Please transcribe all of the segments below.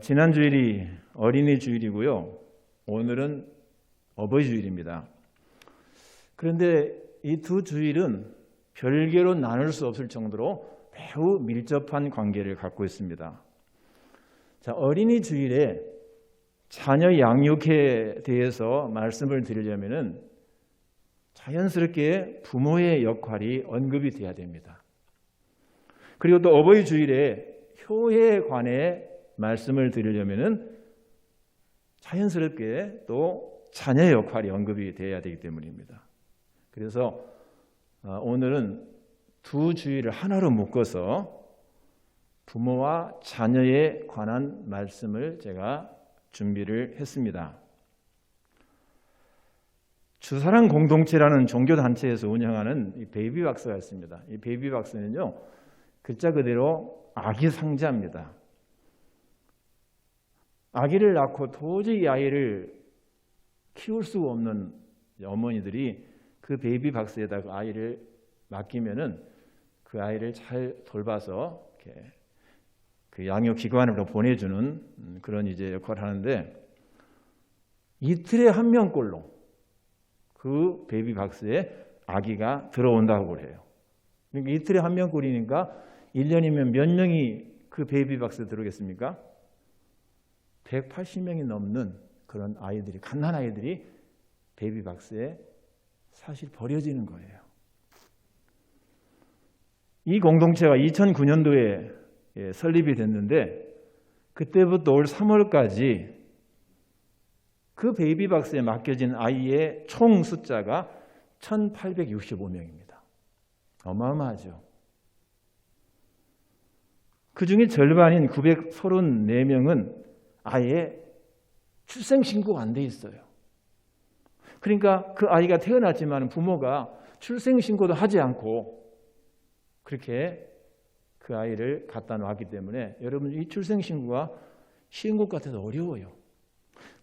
지난 주일이 어린이 주일이고요. 오늘은 어버이 주일입니다. 그런데 이 두 주일은 별개로 나눌 수 없을 정도로 매우 밀접한 관계를 갖고 있습니다. 자, 어린이 주일에 자녀 양육에 대해서 말씀을 드리려면은 자연스럽게 부모의 역할이 언급이 돼야 됩니다. 그리고 또 어버이 주일에 효에 관해 말씀을 드리려면은 자연스럽게 또 자녀의 역할이 언급이 돼야 되기 때문입니다. 그래서 오늘은 두 주일을 하나로 묶어서 부모와 자녀에 관한 말씀을 제가 준비를 했습니다. 주사랑 공동체라는 종교단체에서 운영하는 이 베이비박스가 있습니다. 이 베이비박스는요, 글자 그대로 아기 상자입니다. 아기를 낳고 도저히 아이를 키울 수가 없는 어머니들이 그 베이비박스에다가 아이를 맡기면은 그 아이를 잘 돌봐서 이렇게 그 양육기관으로 보내주는 그런 이제 역할을 하는데, 이틀에 한 명꼴로 그 베이비박스에 아기가 들어온다고 해요. 그러니까 이틀에 한 명꼴이니까 1년이면 몇 명이 그 베이비박스에 들어오겠습니까? 180명이 넘는 그런 아이들이, 갓난 아이들이 베이비박스에 사실 버려지는 거예요. 이 공동체가 2009년도에 설립이 됐는데, 그때부터 올 3월까지 그 베이비박스에 맡겨진 아이의 총 숫자가 1865명입니다. 어마어마하죠. 그 중에 절반인 934명은 아예 출생신고가 안 돼 있어요. 그러니까 그 아이가 태어났지만 부모가 출생신고도 하지 않고 그렇게 그 아이를 갖다 놨기 때문에, 여러분, 이 출생신고가 쉬운 것 같아서 어려워요.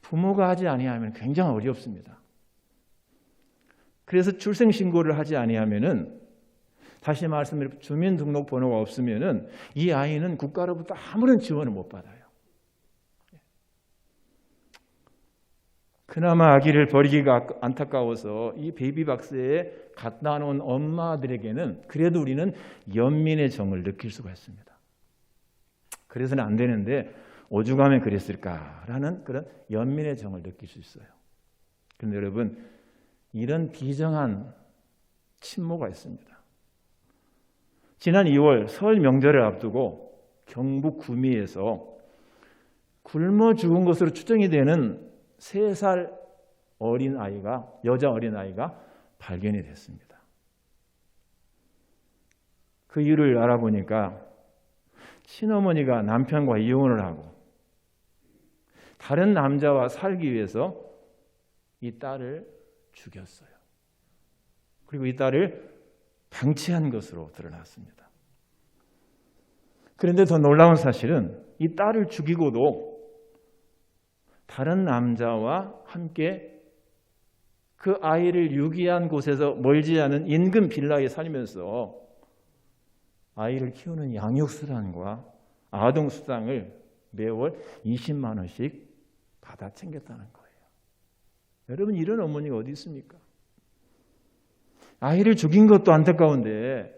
부모가 하지 아니하면 굉장히 어렵습니다. 그래서 출생신고를 하지 아니하면은, 다시 말씀드리면 주민등록번호가 없으면은 이 아이는 국가로부터 아무런 지원을 못 받아요. 그나마 아기를 버리기가 안타까워서 이 베이비박스에 갖다 놓은 엄마들에게는 그래도 우리는 연민의 정을 느낄 수가 있습니다. 그래서는 안 되는데 오죽하면 그랬을까라는 그런 연민의 정을 느낄 수 있어요. 그런데 여러분, 이런 비정한 친모가 있습니다. 지난 2월 설 명절을 앞두고 경북 구미에서 굶어 죽은 것으로 추정이 되는 3살 어린 아이가, 여자 어린 아이가 발견이 됐습니다. 그 이유를 알아보니까 친어머니가 남편과 이혼을 하고 다른 남자와 살기 위해서 이 딸을 죽였어요. 그리고 이 딸을 방치한 것으로 드러났습니다. 그런데 더 놀라운 사실은 이 딸을 죽이고도 다른 남자와 함께 그 아이를 유기한 곳에서 멀지 않은 인근 빌라에 살면서 아이를 키우는 양육수당과 아동수당을 매월 20만 원씩 받아 챙겼다는 거예요. 여러분, 이런 어머니가 어디 있습니까? 아이를 죽인 것도 안타까운데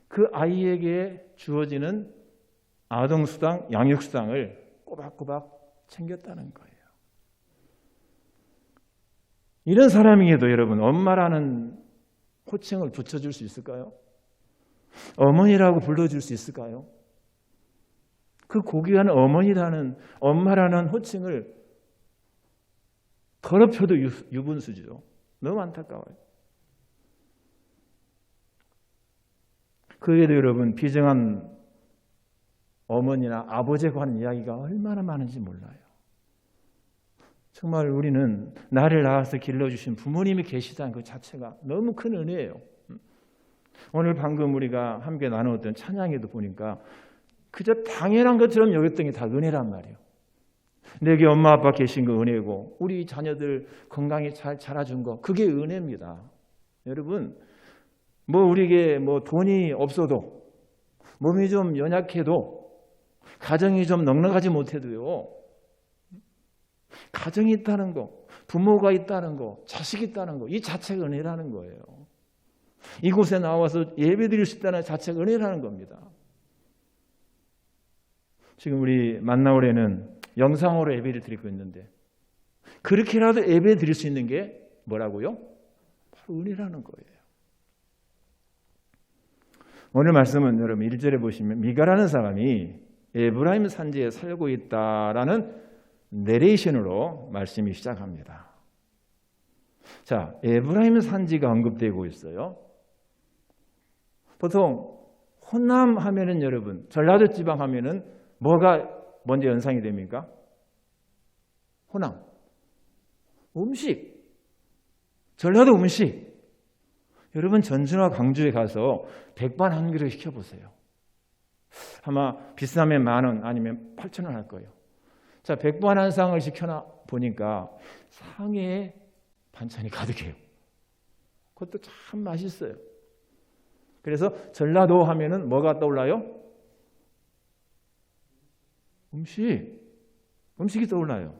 그 아이에게 주어지는 아동수당, 양육수당을 꼬박꼬박 챙겼다는 거예요. 이런 사람에게도 여러분, 엄마라는 호칭을 붙여줄 수 있을까요? 어머니라고 불러줄 수 있을까요? 그 고귀한 어머니라는, 엄마라는 호칭을 더럽혀도 유분수죠. 너무 안타까워요. 그에도 여러분, 비정한 어머니나 아버지에 관한 이야기가 얼마나 많은지 몰라요. 정말 우리는 나를 낳아서 길러주신 부모님이 계시다는 그 자체가 너무 큰 은혜예요. 오늘 방금 우리가 함께 나누었던 찬양에도 보니까 그저 당연한 것처럼 여겼던 게 다 은혜란 말이에요. 내게 엄마 아빠 계신 거 은혜고, 우리 자녀들 건강히 잘 자라준 거, 그게 은혜입니다. 여러분, 우리에게 돈이 없어도, 몸이 좀 연약해도, 가정이 좀 넉넉하지 못해도요, 가정이 있다는 거, 부모가 있다는 거, 자식이 있다는 거, 이 자체가 은혜라는 거예요. 이곳에 나와서 예배드릴 수 있다는 자체가 은혜라는 겁니다. 지금 우리 만나올에는 영상으로 예배를 드리고 있는데, 그렇게라도 예배 드릴 수 있는 게 뭐라고요? 바로 은혜라는 거예요. 오늘 말씀은 여러분 1절에 보시면 미가라는 사람이 에브라임 산지에 살고 있다라는 내레이션으로 말씀이 시작합니다. 자, 에브라임 산지가 언급되고 있어요. 보통 호남 하면은 여러분, 전라도 지방 하면은 뭐가 먼저 연상이 됩니까? 호남. 음식. 전라도 음식. 여러분 전주나 광주에 가서 백반 한 그릇 시켜보세요. 아마 비싸면 10,000원 아니면 8,000원 할 거예요. 자, 백반 한 상을 시켜나 보니까 상에 반찬이 가득해요. 그것도 참 맛있어요. 그래서 전라도 하면은 뭐가 떠올라요? 음식이 떠올라요.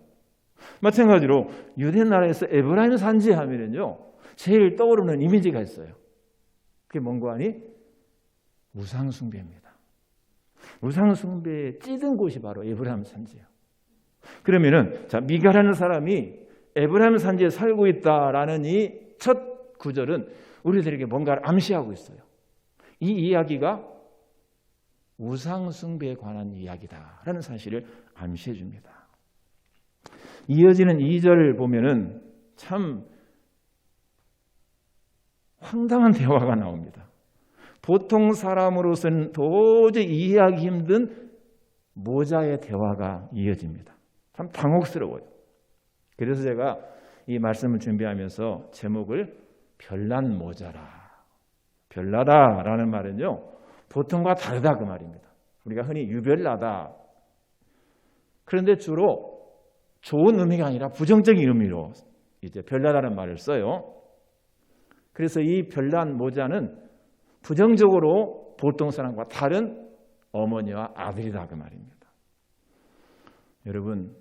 마찬가지로 유대 나라에서 에브라임 산지 하면은요, 제일 떠오르는 이미지가 있어요. 그게 뭔가 하니? 우상숭배입니다. 우상숭배에 찌든 곳이 바로 에브라임 산지예요. 그러면은, 자, 미가라는 사람이 에브라임 산지에 살고 있다라는 이 첫 구절은 우리들에게 뭔가를 암시하고 있어요. 이 이야기가 우상숭배에 관한 이야기다라는 사실을 암시해 줍니다. 이어지는 2절 보면은 참 황당한 대화가 나옵니다. 보통 사람으로서는 도저히 이해하기 힘든 모자의 대화가 이어집니다. 참 당혹스러워요. 그래서 제가 이 말씀을 준비하면서 제목을 별난 모자라, 별나다라는 말은요, 보통과 다르다 그 말입니다. 우리가 흔히 유별나다. 그런데 주로 좋은 의미가 아니라 부정적인 의미로 이제 별나다는 말을 써요. 그래서 이 별난 모자는 부정적으로 보통 사람과 다른 어머니와 아들이다 그 말입니다. 여러분,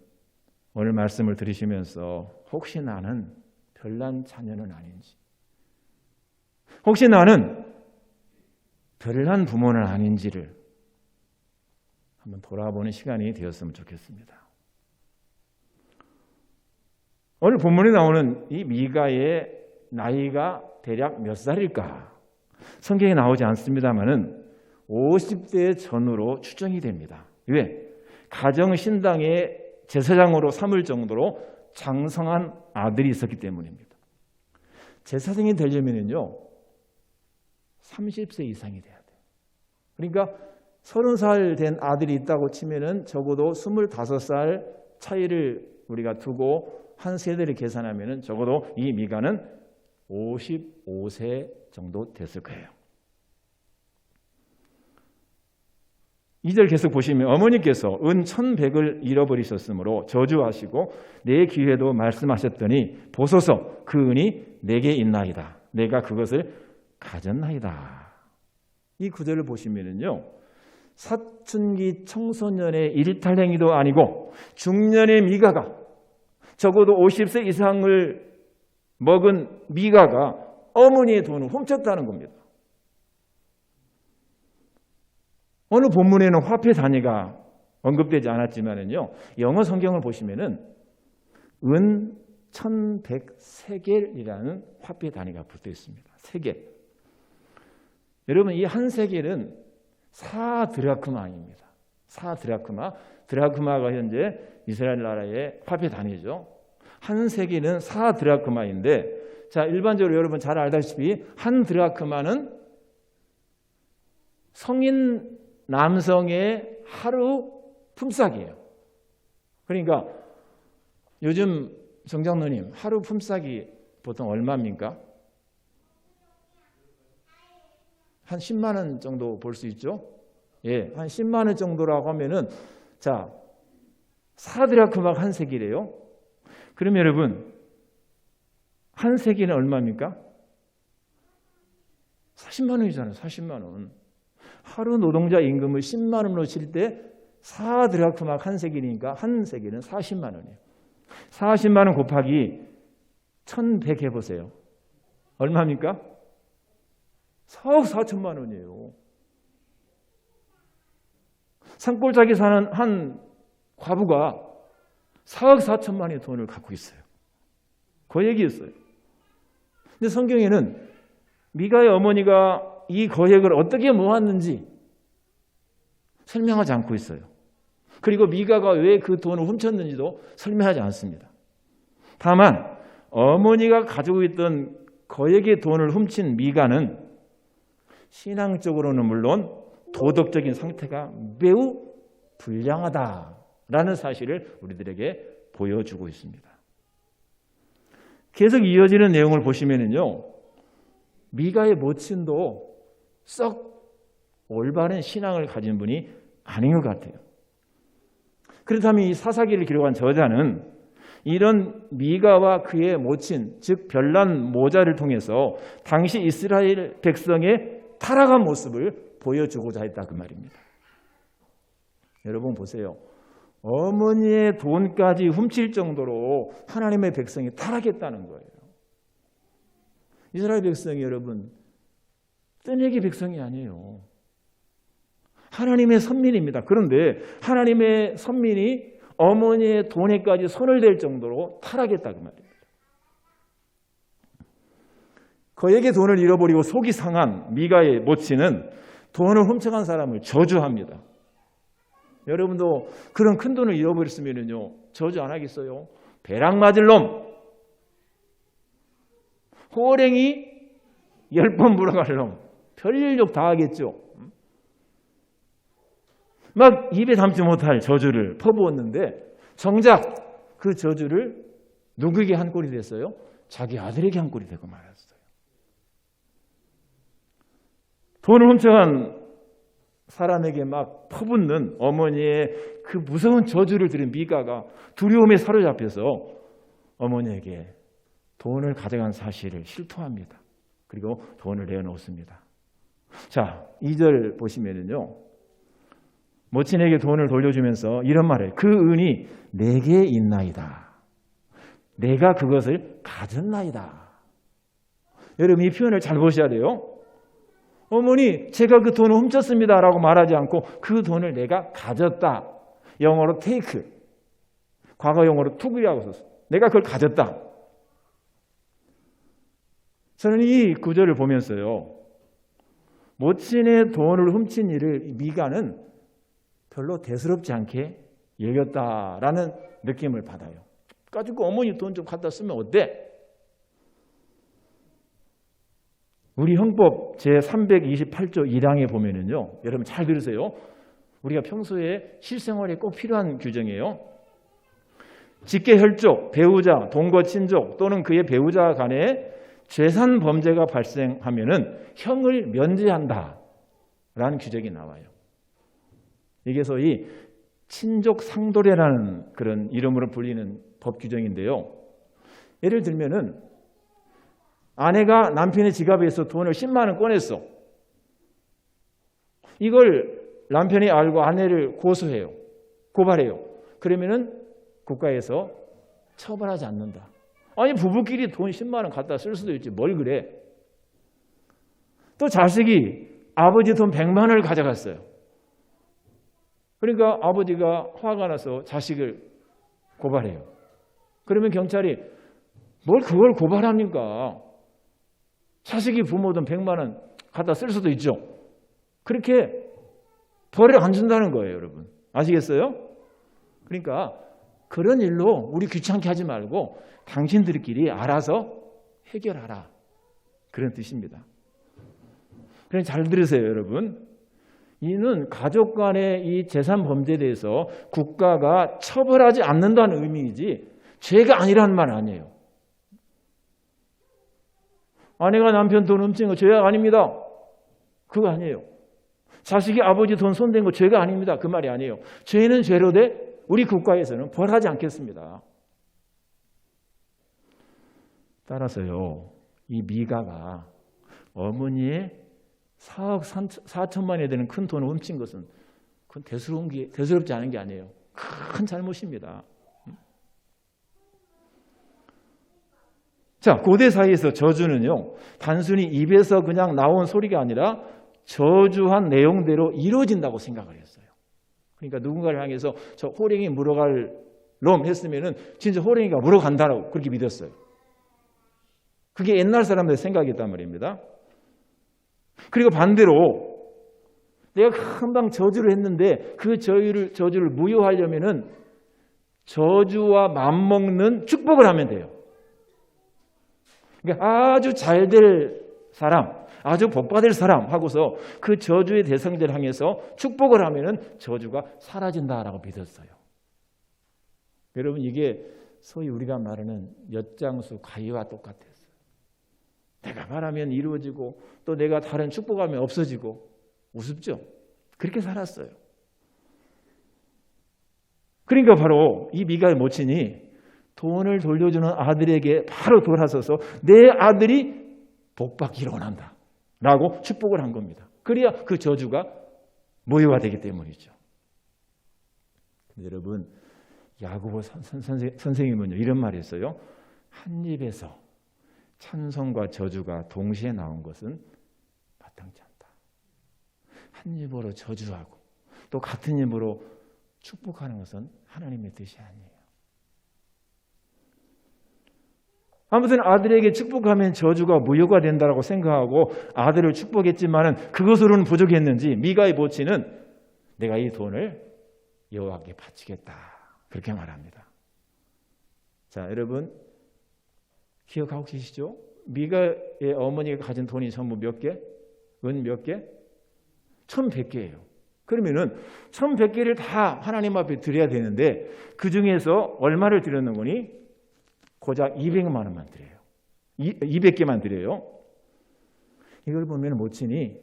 오늘 말씀을 들으시면서 혹시 나는 별난 자녀는 아닌지, 혹시 나는 별난 부모는 아닌지를 한번 돌아보는 시간이 되었으면 좋겠습니다. 오늘 본문에 나오는 이 미가의 나이가 대략 몇 살일까? 성경에 나오지 않습니다만은 50대 전후로 추정이 됩니다. 왜? 가정신당의 제사장으로 삼을 정도로 장성한 아들이 있었기 때문입니다. 제사장이 되려면요 30세 이상이 돼야 돼요. 그러니까 30살 된 아들이 있다고 치면은 적어도 25살 차이를 우리가 두고 한 세대를 계산하면은 적어도 이 미가는 55세 정도 됐을 거예요. 2절 계속 보시면 어머니께서 은 1,100을 잃어버리셨으므로 저주하시고 내 귀에도 말씀하셨더니 보소서 그 은이 내게 있나이다. 내가 그것을 가졌나이다. 이 구절을 보시면은요, 사춘기 청소년의 일탈행위도 아니고 중년의 미가가, 적어도 50세 이상을 먹은 미가가 어머니의 돈을 훔쳤다는 겁니다. 어느 본문에는 화폐 단위가 언급되지 않았지만은요, 영어 성경을 보시면은 은 1,100세겔이라는 화폐 단위가 붙어 있습니다. 세겔. 여러분, 이 한 세겔은 4드라크마입니다. 4드라크마. 드라크마가 현재 이스라엘 나라의 화폐 단위죠. 한 세겔은 4드라크마인데, 자, 일반적으로 여러분 잘 알다시피 한 드라크마는 성인 남성의 하루 품삯이에요. 그러니까 요즘 정장로님 하루 품삯이 보통 얼마입니까? 한 10만 원 정도 볼 수 있죠? 예, 한 10만 원 정도라고 하면은, 자, 4드라크마가 한 세겔이에요. 그럼 여러분, 한 세겔은 얼마입니까? 40만 원이잖아요. 40만 원. 하루 노동자 임금을 10만 원으로 칠 때 4드라크마 한 세겔이니까 한 세겔은 40만 원이에요. 40만 원 곱하기 1100 해보세요. 얼마입니까? 4억 4천만 원이에요. 산골짜기 사는 한 과부가 4억 4천만의 돈을 갖고 있어요. 거액이었어요. 근데 성경에는 미가의 어머니가 이 거액을 어떻게 모았는지 설명하지 않고 있어요. 그리고 미가가 왜 그 돈을 훔쳤는지도 설명하지 않습니다. 다만 어머니가 가지고 있던 거액의 돈을 훔친 미가는 신앙적으로는 물론 도덕적인 상태가 매우 불량하다라는 사실을 우리들에게 보여주고 있습니다. 계속 이어지는 내용을 보시면은요, 미가의 모친도 썩 올바른 신앙을 가진 분이 아닌 것 같아요. 그렇다면 이 사사기를 기록한 저자는 이런 미가와 그의 모친, 즉 별난 모자를 통해서 당시 이스라엘 백성의 타락한 모습을 보여주고자 했다 그 말입니다. 여러분 보세요. 어머니의 돈까지 훔칠 정도로 하나님의 백성이 타락했다는 거예요. 이스라엘 백성이 여러분 뜨내기 백성이 아니에요. 하나님의 선민입니다. 그런데 하나님의 선민이 어머니의 돈에까지 손을 댈 정도로 타락했다 그 말입니다. 거액의 돈을 잃어버리고 속이 상한 미가의 모친은 돈을 훔쳐간 사람을 저주합니다. 여러분도 그런 큰 돈을 잃어버렸으면요 저주 안 하겠어요? 배락 맞을 놈, 호랭이 10번 물어갈 놈, 별일 욕 다 하겠죠. 막 입에 담지 못할 저주를 퍼부었는데 정작 그 저주를 누구에게 한 꼴이 됐어요? 자기 아들에게 한 꼴이 되고 말았어요. 돈을 훔쳐간 사람에게 막 퍼붓는 어머니의 그 무서운 저주를 들은 미가가 두려움에 사로잡혀서 어머니에게 돈을 가져간 사실을 실토합니다. 그리고 돈을 내어놓습니다. 자, 2절 보시면은요, 모친에게 돈을 돌려주면서 이런 말을, 그 은이 내게 있나이다. 내가 그것을 가졌나이다. 여러분 이 표현을 잘 보셔야 돼요. 어머니, 제가 그 돈을 훔쳤습니다 라고 말하지 않고 그 돈을 내가 가졌다. 영어로 take, 과거 용어로 took이라고 썼어요. 내가 그걸 가졌다. 저는 이 구절을 보면서요, 모친의 돈을 훔친 일을 미가는 별로 대수롭지 않게 여겼다라는 느낌을 받아요. 가지고 어머니 돈 좀 갖다 쓰면 어때? 우리 형법 제328조 1항에 보면은요, 여러분 잘 들으세요. 우리가 평소에 실생활에 꼭 필요한 규정이에요. 직계혈족, 배우자, 동거 친족 또는 그의 배우자 간에 재산 범죄가 발생하면은 형을 면제한다라는 규정이 나와요. 이게 소위 친족 상도례라는 그런 이름으로 불리는 법 규정인데요. 예를 들면은 아내가 남편의 지갑에서 돈을 10만 원 꺼냈어. 이걸 남편이 알고 아내를 고소해요. 고발해요. 그러면은 국가에서 처벌하지 않는다. 아니 부부끼리 돈 10만 원 갖다 쓸 수도 있지 뭘 그래. 또 자식이 아버지 돈 100만 원을 가져갔어요. 그러니까 아버지가 화가 나서 자식을 고발해요. 그러면 경찰이 뭘 그걸 고발합니까? 자식이 부모 돈 100만 원 갖다 쓸 수도 있죠. 그렇게 벌을 안 준다는 거예요, 여러분. 아시겠어요? 그러니까 그런 일로 우리 귀찮게 하지 말고 당신들끼리 알아서 해결하라. 그런 뜻입니다. 그럼 잘 들으세요, 여러분. 이는 가족 간의 이 재산 범죄에 대해서 국가가 처벌하지 않는다는 의미이지 죄가 아니라는 말 아니에요. 아내가 남편 돈 훔친 거 죄가 아닙니다. 그거 아니에요. 자식이 아버지 돈 손댄 거 죄가 아닙니다. 그 말이 아니에요. 죄는 죄로 돼 우리 국가에서는 벌하지 않겠습니다. 따라서요, 이 미가가 어머니의 4억 4천만에 되는 큰 돈을 훔친 것은 그건 대수롭지 않은 게 아니에요. 큰 잘못입니다. 자, 고대 사이에서 저주는요, 단순히 입에서 그냥 나온 소리가 아니라 저주한 내용대로 이루어진다고 생각을 했어요. 그러니까 누군가를 향해서 저 호랭이 물어갈 놈 했으면은 진짜 호랭이가 물어간다라고 그렇게 믿었어요. 그게 옛날 사람들의 생각이었단 말입니다. 그리고 반대로 내가 금방 저주를 했는데 그 저주를 무효하려면은 저주와 맞먹는 축복을 하면 돼요. 그러니까 아주 잘 될 사람, 아주 복받을 사람 하고서 그 저주의 대상자를 향해서 축복을 하면은 저주가 사라진다라고 믿었어요. 여러분, 이게 소위 우리가 말하는 엿장수 가위와 똑같았어요. 내가 말하면 이루어지고 또 내가 다른 축복하면 없어지고 우습죠? 그렇게 살았어요. 그러니까 바로 이 미가의 모친이 돈을 돌려주는 아들에게 바로 돌아서서 내 아들이 복받기를 원한다 라고 축복을 한 겁니다. 그래야 그 저주가 무효화되기 때문이죠. 여러분, 야고보 선생님은요, 이런 말을 했어요. 한 입에서 찬송과 저주가 동시에 나온 것은 마땅치 않다. 한 입으로 저주하고 또 같은 입으로 축복하는 것은 하나님의 뜻이 아니에요. 아무튼 아들에게 축복하면 저주가 무효가 된다고 생각하고 아들을 축복했지만은 그것으로는 부족했는지 미가의 모친은 내가 이 돈을 여호와께 바치겠다 그렇게 말합니다. 자, 여러분 기억하고 계시죠? 미가의 어머니가 가진 돈이 전부 몇 개? 은 몇 개? 1,100개예요. 그러면은 1,100개를 다 하나님 앞에 드려야 되는데 그 중에서 얼마를 드렸는 거니? 고작 200만 원만 드려요. 200개만 드려요. 이걸 보면 모친이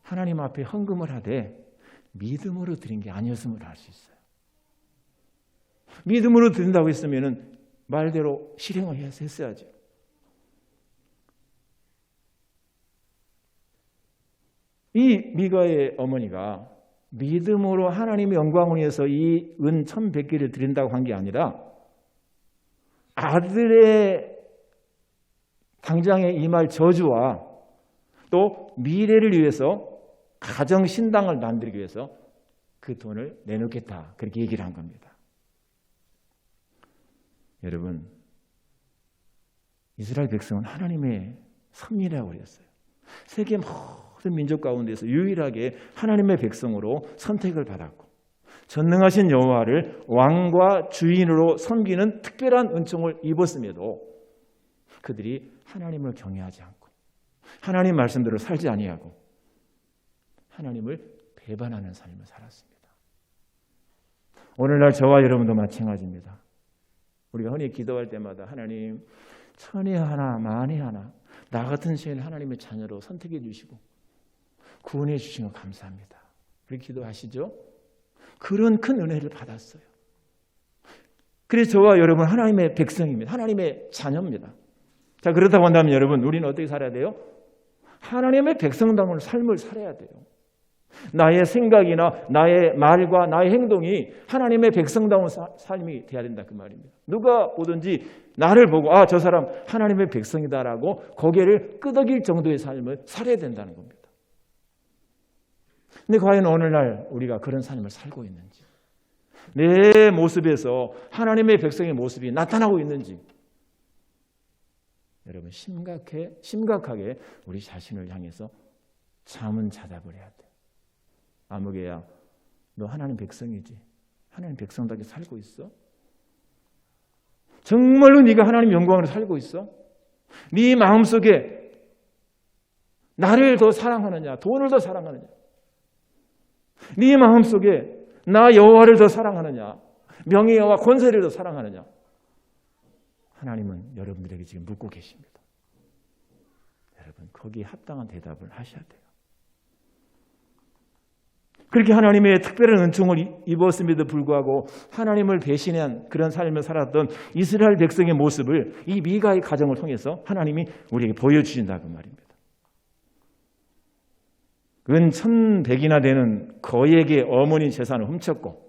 하나님 앞에 헌금을 하되 믿음으로 드린 게 아니었음을 알 수 있어요. 믿음으로 드린다고 했으면 말대로 실행을 했어야죠. 이 미가의 어머니가 믿음으로 하나님의 영광을 위해서 이 은 1,100개를 드린다고 한 게 아니라 아들의 당장에 임할 저주와 또 미래를 위해서 가정신당을 만들기 위해서 그 돈을 내놓겠다 그렇게 얘기를 한 겁니다. 여러분, 이스라엘 백성은 하나님의 섭리라고 그랬어요. 세계 모든 민족 가운데서 유일하게 하나님의 백성으로 선택을 받았고 전능하신 여호와를 왕과 주인으로 섬기는 특별한 은총을 입었음에도 그들이 하나님을 경외하지 않고 하나님 말씀대로 살지 아니하고 하나님을 배반하는 삶을 살았습니다. 오늘날 저와 여러분도 마찬가지입니다. 우리가 흔히 기도할 때마다 하나님 천이 하나 만이 하나 나 같은 죄인 하나님의 자녀로 선택해 주시고 구원해 주신 것 감사합니다. 그렇게 기도하시죠? 그런 큰 은혜를 받았어요. 그래서 저와 여러분 하나님의 백성입니다. 하나님의 자녀입니다. 자, 그렇다고 한다면 여러분 우리는 어떻게 살아야 돼요? 하나님의 백성다운 삶을 살아야 돼요. 나의 생각이나 나의 말과 나의 행동이 하나님의 백성다운 삶이 돼야 된다 그 말입니다. 누가 보든지 나를 보고 아, 저 사람 하나님의 백성이다라고 고개를 끄덕일 정도의 삶을 살아야 된다는 겁니다. 근데 과연 오늘날 우리가 그런 삶을 살고 있는지, 내 모습에서 하나님의 백성의 모습이 나타나고 있는지 여러분 심각하게 우리 자신을 향해서 자문자답을 해야 돼. 아무개야, 너 하나님 백성이지? 하나님 백성답게 살고 있어? 정말로 네가 하나님 영광으로 살고 있어? 네 마음속에 나를 더 사랑하느냐, 돈을 더 사랑하느냐? 네 마음속에 나 여호와를 더 사랑하느냐, 명예와 권세를 더 사랑하느냐? 하나님은 여러분들에게 지금 묻고 계십니다. 여러분 거기에 합당한 대답을 하셔야 돼요. 그렇게 하나님의 특별한 은총을 입었음에도 불구하고 하나님을 배신한 그런 삶을 살았던 이스라엘 백성의 모습을 이 미가의 가정을 통해서 하나님이 우리에게 보여주신다고 말입니다. 은 1,100이나 되는 거액의 어머니 재산을 훔쳤고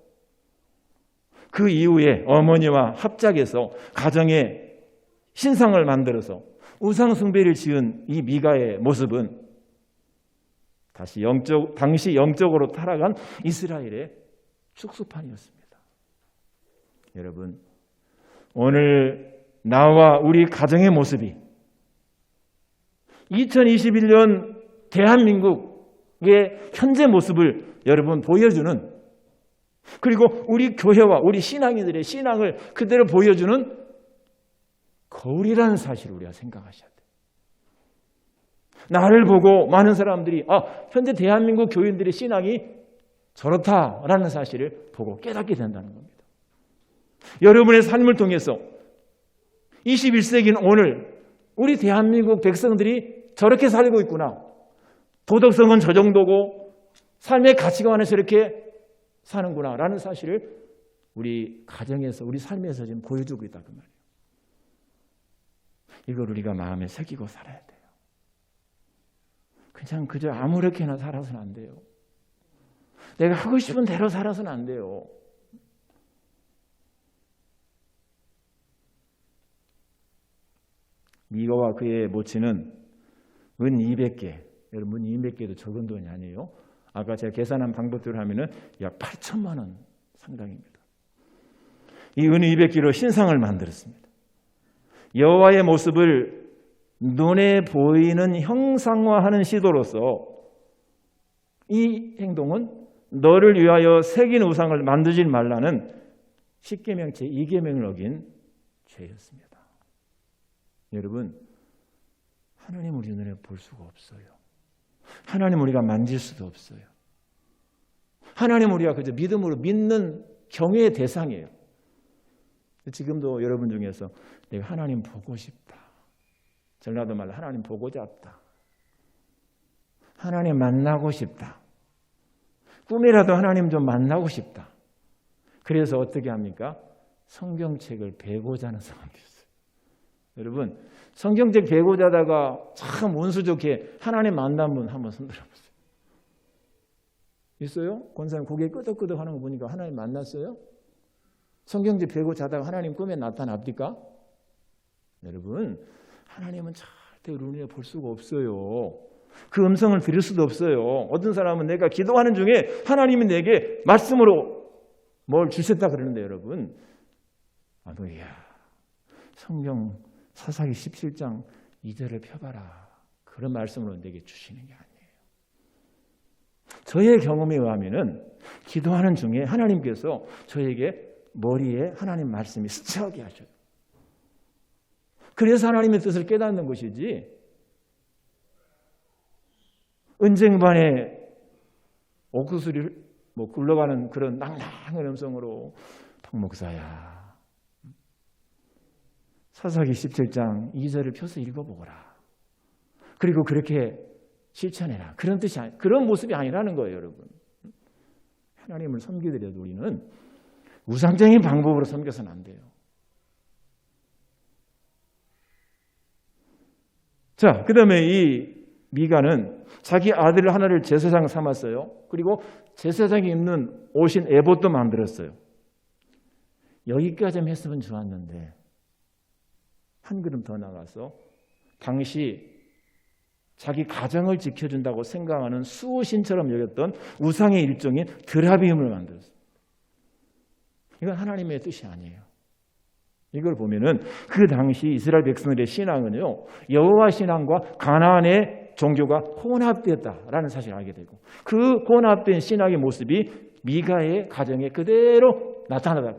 그 이후에 어머니와 합작해서 가정에 신상을 만들어서 우상 숭배를 지은 이 미가의 모습은 당시 영적으로 타락한 이스라엘의 축소판이었습니다. 여러분, 오늘 나와 우리 가정의 모습이 2021년 대한민국의 현재 모습을 여러분 보여주는, 그리고 우리 교회와 우리 신앙인들의 신앙을 그대로 보여주는 거울이라는 사실을 우리가 생각하셔야 돼요. 나를 보고 많은 사람들이 현재 대한민국 교인들의 신앙이 저렇다라는 사실을 보고 깨닫게 된다는 겁니다. 여러분의 삶을 통해서 21세기는 오늘 우리 대한민국 백성들이 저렇게 살고 있구나. 도덕성은 저 정도고 삶의 가치관은 저렇게 사는구나 라는 사실을 우리 가정에서 우리 삶에서 지금 보여주고 있다 그 말이에요. 이걸 우리가 마음에 새기고 살아야 돼요. 그냥 그저 아무렇게나 살아서는 안 돼요. 내가 하고 싶은 대로 살아서는 안 돼요. 미가와 그의 모친은 은 200개, 여러분 200개도 적은 돈이 아니에요. 아까 제가 계산한 방법대로 하면은 약 8천만 원 상당입니다. 이 은 200개로 신상을 만들었습니다. 여호와의 모습을 눈에 보이는 형상화하는 시도로서 이 행동은 너를 위하여 새긴 우상을 만들지 말라는 10계명 제2계명을 어긴 죄였습니다. 여러분, 하나님 우리 눈에 볼 수가 없어요. 하나님 우리가 만질 수도 없어요. 하나님 우리가 그저 믿음으로 믿는 경외의 대상이에요. 지금도 여러분 중에서 내가 하나님 보고 싶다. 전라도 말로 하나님 보고자 없다. 하나님 만나고 싶다. 꿈이라도 하나님 좀 만나고 싶다. 그래서 어떻게 합니까? 성경책을 베고자 하는 사람도 있어요. 여러분, 성경책 베고자 하다가 참 운수 좋게 하나님 만난 분 한번 손들어 보세요. 있어요? 권사님 고개 끄덕끄덕 하는 거 보니까 하나님 만났어요? 성경책 베고자 하다가 하나님 꿈에 나타납니까? 여러분, 하나님은 절대 우리 눈에 볼 수가 없어요. 그 음성을 들을 수도 없어요. 어떤 사람은 내가 기도하는 중에 하나님이 내게 말씀으로 뭘 주셨다 그러는데 여러분, 이야, 성경 사사기 17장 2절을 펴봐라. 그런 말씀으로 내게 주시는 게 아니에요. 저의 경험에 의하면은 기도하는 중에 하나님께서 저에게 머리에 하나님 말씀이 스쳐게 하셔요. 그래서 하나님의 뜻을 깨닫는 것이지, 은쟁반에 옥수수를 굴러가는 그런 낭낭한 음성으로 박 목사야, 사사기 17장 2절을 펴서 읽어보거라. 그리고 그렇게 실천해라. 그런 뜻이 그런 모습이 아니라는 거예요, 여러분. 하나님을 섬기더라도 우리는 우상적인 방법으로 섬겨서는 안 돼요. 자, 그 다음에 이 미가는 자기 아들 하나를 제사장 삼았어요. 그리고 제사장이 입는 옷인 에봇도 만들었어요. 여기까지 했으면 좋았는데 한 걸음 더 나가서 당시 자기 가정을 지켜준다고 생각하는 수호신처럼 여겼던 우상의 일종인 드라빔을 만들었어요. 이건 하나님의 뜻이 아니에요. 이걸 보면은 그 당시 이스라엘 백성들의 신앙은요, 여호와 신앙과 가나안의 종교가 혼합되었다라는 사실을 알게 되고, 그 혼합된 신앙의 모습이 미가의 가정에 그대로 나타나다.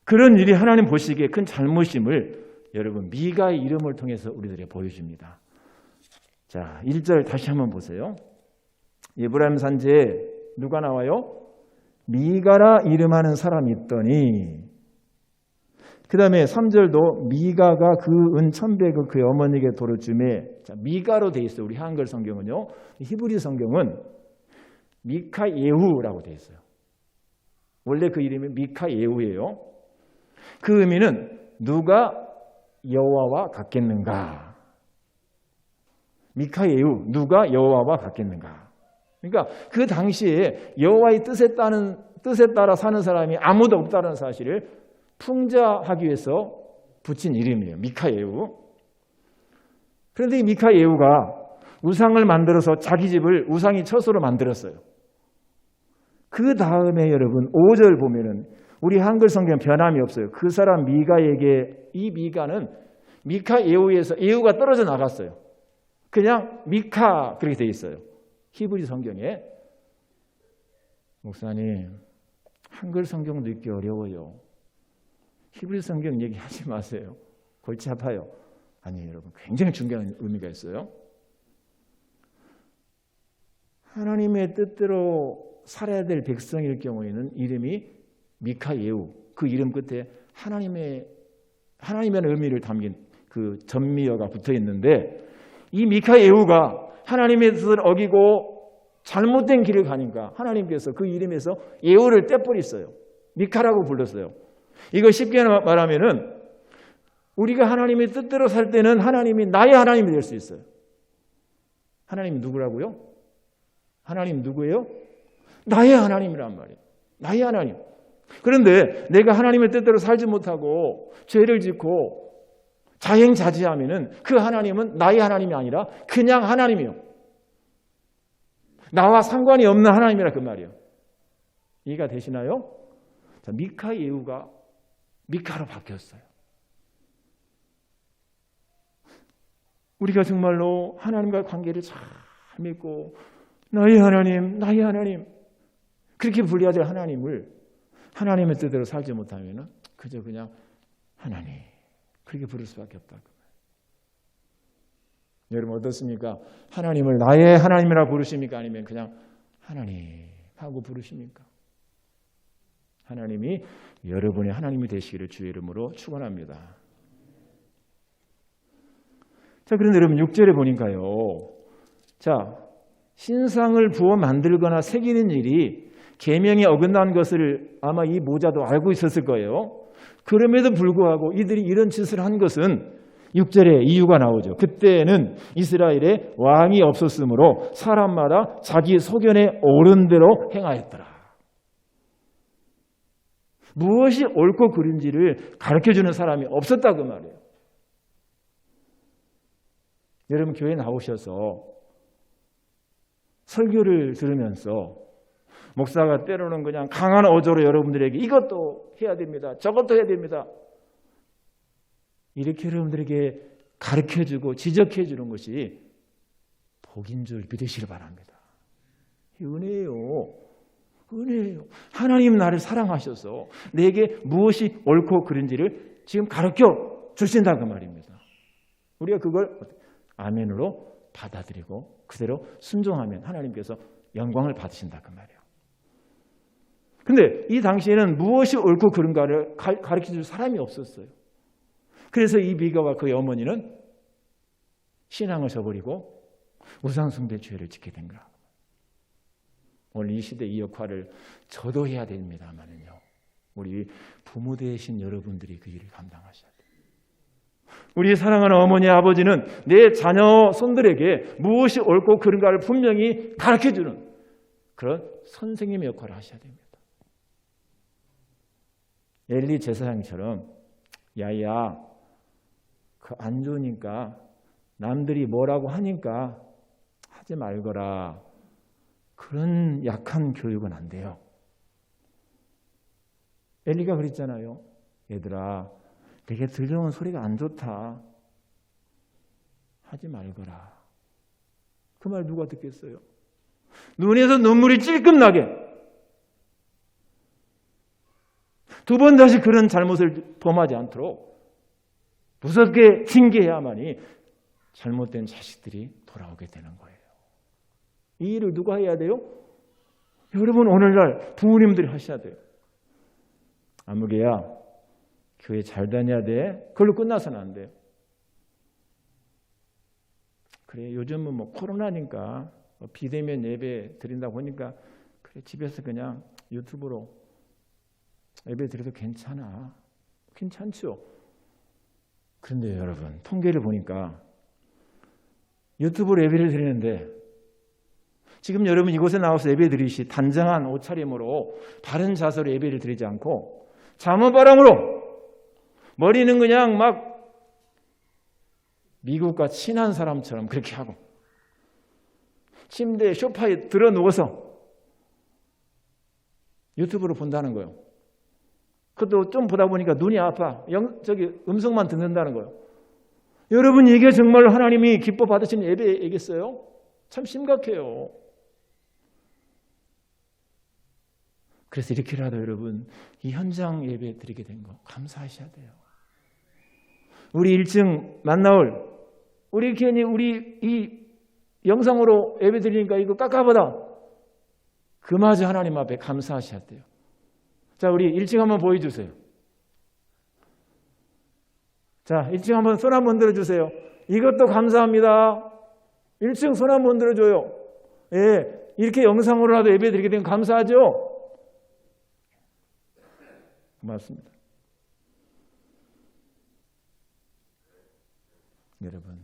그런 일이 하나님 보시기에 큰 잘못임을 여러분 미가의 이름을 통해서 우리들에게 보여줍니다. 자, 1절 다시 한번 보세요. 에브라임 산지에 누가 나와요? 미가라 이름하는 사람이 있더니, 그 다음에 3절도 미가가 그 은 1,100을 그의 어머니에게 도로 주매. 자, 미가로 되어 있어요. 우리 한글 성경은요. 히브리 성경은 미카예후라고 되어 있어요. 원래 그 이름이 미카예후예요. 그 의미는 누가 여호와와 같겠는가? 미카 예후 누가 여호와와 같겠는가? 그러니까 그 당시에 여호와의 뜻에 따라 사는 사람이 아무도 없다는 사실을 풍자하기 위해서 붙인 이름이에요. 미카 예후. 그런데 이 미카 예후가 우상을 만들어서 자기 집을 우상이 처소로 만들었어요. 그 다음에 여러분 5절 보면은 우리 한글 성경 변함이 없어요. 그 사람 미가에게, 이 미가는 미카 예후에서 예후가 떨어져 나갔어요. 그냥 미카 그렇게 돼 있어요. 히브리 성경에. 목사님, 한글 성경도 읽기 어려워요. 히브리 성경 얘기하지 마세요. 골치 아파요. 아니에요, 여러분. 굉장히 중요한 의미가 있어요. 하나님의 뜻대로 살아야 될 백성일 경우에는 이름이 미카 예후, 그 이름 끝에 하나님의 의미를 담긴 그 전미어가 붙어 있는데, 이 미카 예후가 하나님의 뜻을 어기고 잘못된 길을 가니까 하나님께서 그 이름에서 예후를 떼버렸어요. 미카라고 불렀어요. 이거 쉽게 말하면은 우리가 하나님의 뜻대로 살 때는 하나님이 나의 하나님이 될 수 있어요. 하나님이 누구라고요? 하나님 누구예요? 나의 하나님이란 말이에요. 나의 하나님. 그런데 내가 하나님의 뜻대로 살지 못하고 죄를 짓고 자행자지하면은 그 하나님은 나의 하나님이 아니라 그냥 하나님이요. 나와 상관이 없는 하나님이라 그 말이에요. 이해가 되시나요? 자, 미카 예후가 미카로 바뀌었어요. 우리가 정말로 하나님과 관계를 잘 맺고 나의 하나님, 나의 하나님 그렇게 불려야 될 하나님을 하나님의 뜻대로 살지 못하면 그저 그냥 하나님 그렇게 부를 수밖에 없다. 여러분 어떻습니까? 하나님을 나의 하나님이라 부르십니까? 아니면 그냥 하나님 하고 부르십니까? 하나님이 여러분의 하나님이 되시기를 주의 이름으로 축원합니다. 자, 그런데 여러분 6절에 보니까요. 자, 신상을 부어 만들거나 새기는 일이 계명이 어긋난 것을 아마 이 모자도 알고 있었을 거예요. 그럼에도 불구하고 이들이 이런 짓을 한 것은 6절에 이유가 나오죠. 그때는 이스라엘에 왕이 없었으므로 사람마다 자기 소견에 옳은 대로 행하였더라. 무엇이 옳고 그른지를 가르쳐주는 사람이 없었다 그 말이에요. 여러분 교회 나오셔서 설교를 들으면서 목사가 때로는 그냥 강한 어조로 여러분들에게 이것도 해야 됩니다. 저것도 해야 됩니다. 이렇게 여러분들에게 가르쳐주고 지적해주는 것이 복인 줄 믿으시길 바랍니다. 은혜예요. 은혜예요. 하나님 나를 사랑하셔서 내게 무엇이 옳고 그른지를 지금 가르쳐 주신다 그 말입니다. 우리가 그걸 아멘으로 받아들이고 그대로 순종하면 하나님께서 영광을 받으신다 그 말이에요. 근데 이 당시에는 무엇이 옳고 그른가를 가르쳐줄 사람이 없었어요. 그래서 이 미가와 그의 어머니는 신앙을 저버리고 우상숭배 죄를 짓게 된 거야. 오늘 이 시대 이 역할을 저도 해야 됩니다만은요. 우리 부모 되신 여러분들이 그 일을 감당하셔야 돼요. 우리 사랑하는 어머니 아버지는 내 자녀 손들에게 무엇이 옳고 그른가를 분명히 가르쳐주는 그런 선생님의 역할을 하셔야 됩니다. 엘리 제사장처럼 야야 그 안 좋으니까 남들이 뭐라고 하니까 하지 말거라. 그런 약한 교육은 안 돼요. 엘리가 그랬잖아요. 얘들아 되게 들려온 소리가 안 좋다. 하지 말거라. 그 말 누가 듣겠어요? 눈에서 눈물이 찔끔 나게. 두 번 다시 그런 잘못을 범하지 않도록 무섭게 징계해야만이 잘못된 자식들이 돌아오게 되는 거예요. 이 일을 누가 해야 돼요? 여러분 오늘날 부모님들이 하셔야 돼요. 아무개야 교회 잘 다녀야 돼. 그걸로 끝나서는 안 돼요. 그래 요즘은 뭐 코로나니까 비대면 예배 드린다고 하니까 그래 집에서 그냥 유튜브로 예배 드려도 괜찮아. 괜찮죠. 그런데 여러분 통계를 보니까 유튜브로 예배를 드리는데 지금 여러분 이곳에 나와서 예배 드리시 단정한 옷차림으로 바른 자세로 예배를 드리지 않고 잠옷바람으로 머리는 그냥 막 미국과 친한 사람처럼 그렇게 하고 침대에 소파에 들어 누워서 유튜브로 본다는 거예요. 그것도 좀 보다 보니까 눈이 아파. 음성만 듣는다는 거예요. 여러분 이게 정말 하나님이 기뻐 받으시는 예배이겠어요? 참 심각해요. 그래서 이렇게라도 여러분 이 현장 예배 드리게 된 거 감사하셔야 돼요. 우리 1층 만나올 우리 괜히 우리 이 영상으로 예배 드리니까 이거 깝깝하다. 그마저 하나님 앞에 감사하셔야 돼요. 자, 우리 1층 한번 보여주세요. 자, 1층 한번 손 한번 들어주세요. 이것도 감사합니다. 1층 손 한번 들어줘요. 예, 이렇게 영상으로라도 예배 드리게 되면 감사하죠? 고맙습니다. 여러분,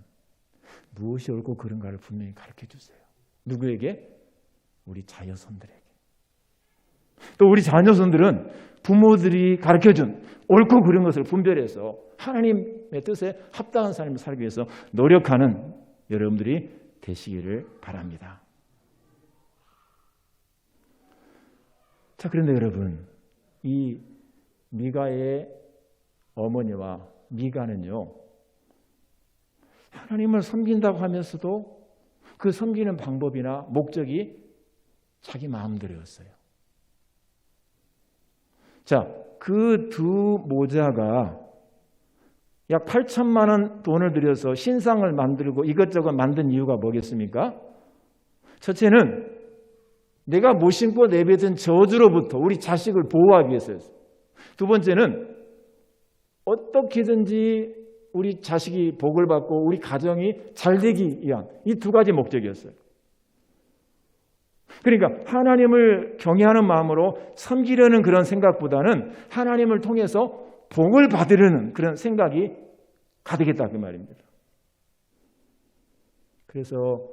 무엇이 옳고 그른가를 분명히 가르쳐 주세요. 누구에게? 우리 자녀손들에게. 또 우리 자녀손들은 부모들이 가르쳐준 옳고 그른 것을 분별해서 하나님의 뜻에 합당한 삶을 살기 위해서 노력하는 여러분들이 되시기를 바랍니다. 자, 그런데 여러분, 이 미가의 어머니와 미가는요, 하나님을 섬긴다고 하면서도 그 섬기는 방법이나 목적이 자기 마음대로였어요. 자, 그 두 모자가 약 8천만 원 돈을 들여서 신상을 만들고 이것저것 만든 이유가 뭐겠습니까? 첫째는 내가 못 신고 내뱉은 저주로부터 우리 자식을 보호하기 위해서였어요. 두 번째는 어떻게든지 우리 자식이 복을 받고 우리 가정이 잘 되기 위한 이 두 가지 목적이었어요. 그러니까 하나님을 경외하는 마음으로 섬기려는 그런 생각보다는 하나님을 통해서 복을 받으려는 그런 생각이 가득했다 그 말입니다. 그래서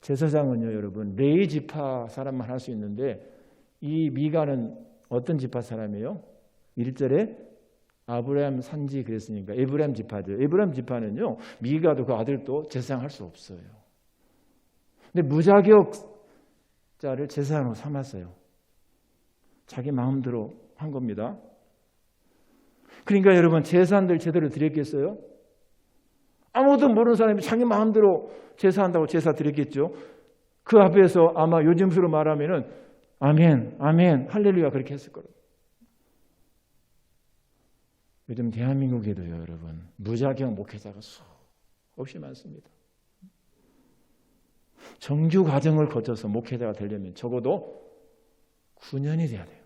제사장은요, 여러분 레위 지파 사람만 할 수 있는데 이 미가는 어떤 지파 사람이에요? 1절에 아브라함 산지 그랬으니까 에브라임 지파죠. 에브라임 지파는요, 미가도 그 아들도 제사장 할 수 없어요. 근데 무자격자를 제사장으로 삼았어요. 자기 마음대로 한 겁니다. 그러니까 여러분 제사한들 제대로 드렸겠어요? 아무도 모르는 사람이 자기 마음대로 제사한다고 제사 드렸겠죠. 그 앞에서 아마 요즘수로 말하면은 아멘, 아멘, 할렐루야 그렇게 했을 거예요. 요즘 대한민국에도요, 여러분 무자격 목회자가 수없이 많습니다. 정규 과정을 거쳐서 목회자가 되려면 적어도 9년이 돼야 돼요.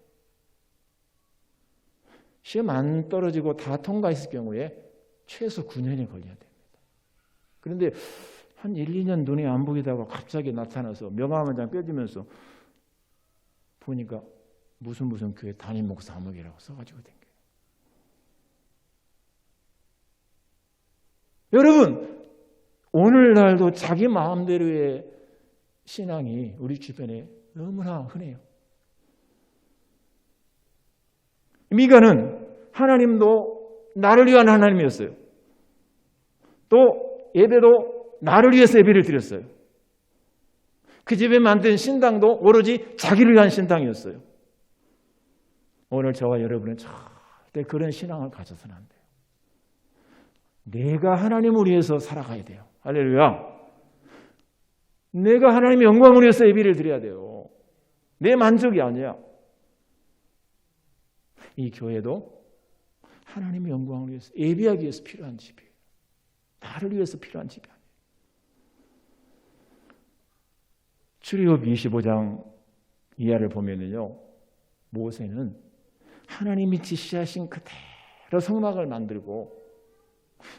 시험 안 떨어지고 다 통과했을 경우에 최소 9년이 걸려야 됩니다. 그런데 한 1, 2년 눈이 안 보이다가 갑자기 나타나서 명함 한 장 떼주면서 보니까 무슨 교회 담임 목사 사목이라고 써가지고 된 거예요. 여러분, 오늘날도 자기 마음대로의 신앙이 우리 주변에 너무나 흔해요. 미가는 하나님도 나를 위한 하나님이었어요. 또 예배도 나를 위해서 예배를 드렸어요. 그 집에 만든 신당도 오로지 자기를 위한 신당이었어요. 오늘 저와 여러분은 절대 그런 신앙을 가져서는 안 돼요. 내가 하나님을 위해서 살아가야 돼요. 할렐루야. 내가 하나님의 영광을 위해서 예배를 드려야 돼요. 내 만족이 아니야. 이 교회도 하나님의 영광을 위해서 예배하기 위해서 필요한 집이에요. 나를 위해서 필요한 집이 아니에요. 출애굽 25장 이하를 보면은요, 모세는 하나님이 지시하신 그대로 성막을 만들고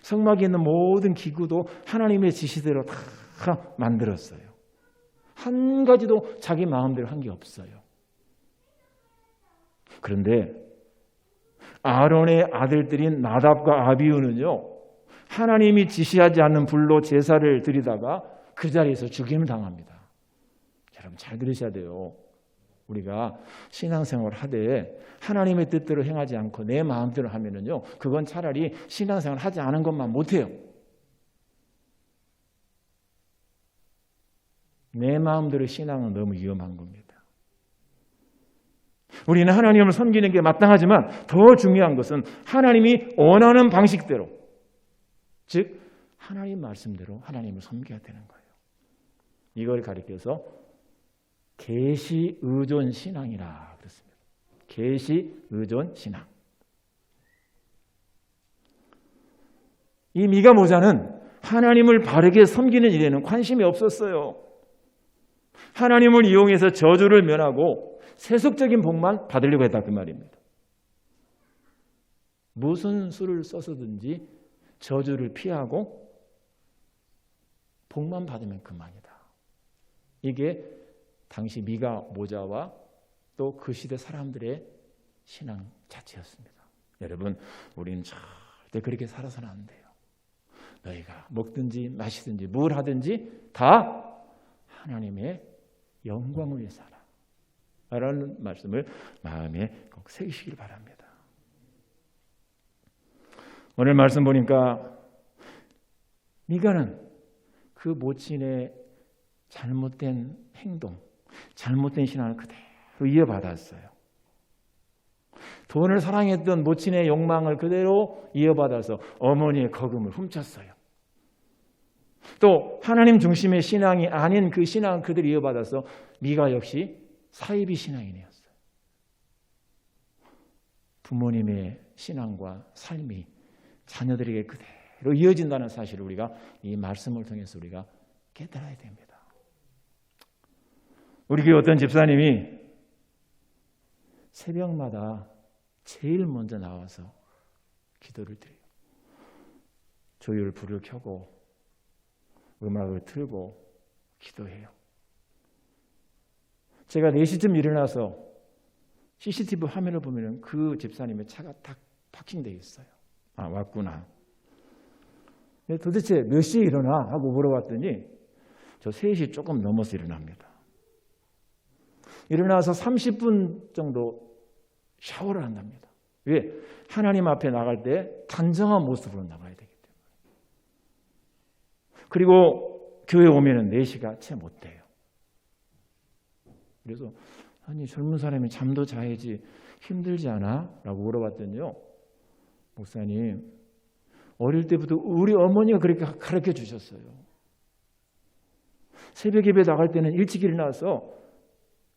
성막에 있는 모든 기구도 하나님의 지시대로 다 만들었어요. 한 가지도 자기 마음대로 한 게 없어요. 그런데 아론의 아들들인 나답과 아비후는요, 하나님이 지시하지 않는 불로 제사를 드리다가 그 자리에서 죽임을 당합니다. 여러분 잘 들으셔야 돼요. 우리가 신앙생활을 하되 하나님의 뜻대로 행하지 않고 내 마음대로 하면은요, 그건 차라리 신앙생활을 하지 않은 것만 못해요. 내 마음대로 신앙은 너무 위험한 겁니다. 우리는 하나님을 섬기는 게 마땅하지만 더 중요한 것은 하나님이 원하는 방식대로, 즉 하나님 말씀대로 하나님을 섬겨야 되는 거예요. 이걸 가리켜서 계시 의존 신앙이라 그랬습니다. 계시 의존 신앙. 이 미가 모자는 하나님을 바르게 섬기는 일에는 관심이 없었어요. 하나님을 이용해서 저주를 면하고 세속적인 복만 받으려고 했다 그 말입니다. 무슨 수를 써서든지 저주를 피하고 복만 받으면 그만이다. 이게 당시 미가 모자와 또 그 시대 사람들의 신앙 자체였습니다. 여러분, 우리는 절대 그렇게 살아서는 안 돼요. 너희가 먹든지 마시든지 뭘 하든지 다 하나님의 영광을 위해 살아 라는 말씀을 마음에 꼭 새기시길 바랍니다. 오늘 말씀 보니까 미가는 그 모친의 잘못된 행동, 잘못된 신앙을 그대로 이어받았어요. 돈을 사랑했던 모친의 욕망을 그대로 이어받아서 어머니의 거금을 훔쳤어요. 또 하나님 중심의 신앙이 아닌 그 신앙을 그대로 이어받아서 미가 역시 사이비 신앙인이었어요. 부모님의 신앙과 삶이 자녀들에게 그대로 이어진다는 사실을 우리가 이 말씀을 통해서 우리가 깨달아야 됩니다. 우리 교회 어떤 집사님이 새벽마다 제일 먼저 나와서 기도를 드려요. 조율 불을 켜고 음악을 틀고 기도해요. 제가 4시쯤 일어나서 CCTV 화면을 보면 그 집사님의 차가 딱 파킹되어 있어요. 아, 왔구나. 도대체 몇 시에 일어나? 하고 물어봤더니 저 3시 조금 넘어서 일어납니다. 일어나서 30분 정도 샤워를 한답니다. 왜? 하나님 앞에 나갈 때 단정한 모습으로 나가야 되기 때문에. 그리고 교회 오면은 4시가 채 못 돼요. 그래서 아니 젊은 사람이 잠도 자야지 힘들지 않아? 라고 물어봤더니요. 목사님, 어릴 때부터 우리 어머니가 그렇게 가르쳐 주셨어요. 새벽 예배 나갈 때는 일찍 일어나서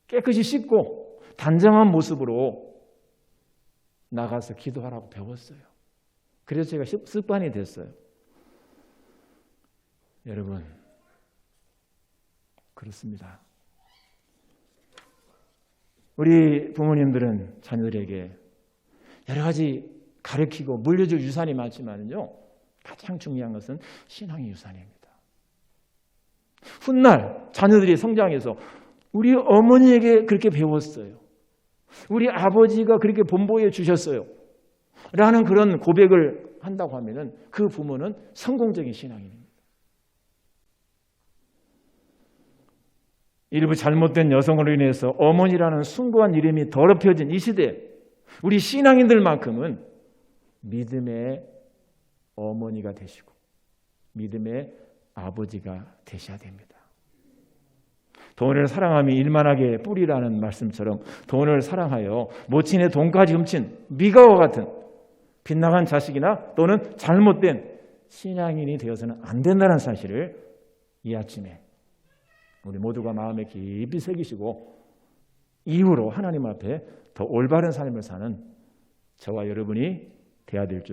깨끗이 씻고 단정한 모습으로 나가서 기도하라고 배웠어요. 그래서 제가 습관이 됐어요. 여러분, 그렇습니다. 우리 부모님들은 자녀들에게 여러 가지 가르치고 물려줄 유산이 많지만요, 가장 중요한 것은 신앙의 유산입니다. 훗날 자녀들이 성장해서 우리 어머니에게 그렇게 배웠어요. 우리 아버지가 그렇게 본보여 주셨어요. 라는 그런 고백을 한다고 하면은 그 부모는 성공적인 신앙인입니다. 일부 잘못된 여성으로 인해서 어머니라는 숭고한 이름이 더럽혀진 이 시대, 우리 신앙인들만큼은 믿음의 어머니가 되시고 믿음의 아버지가 되셔야 됩니다. 돈을 사랑함이 일만하게 뿌리라는 말씀처럼 돈을 사랑하여 모친의 돈까지 훔친 미가와 같은 빗나간 자식이나 또는 잘못된 신앙인이 되어서는 안 된다는 사실을 이 아침에 우리 모두가 마음에 깊이 새기시고 이후로 하나님 앞에 더 올바른 삶을 사는 저와 여러분이 되어야 될 줄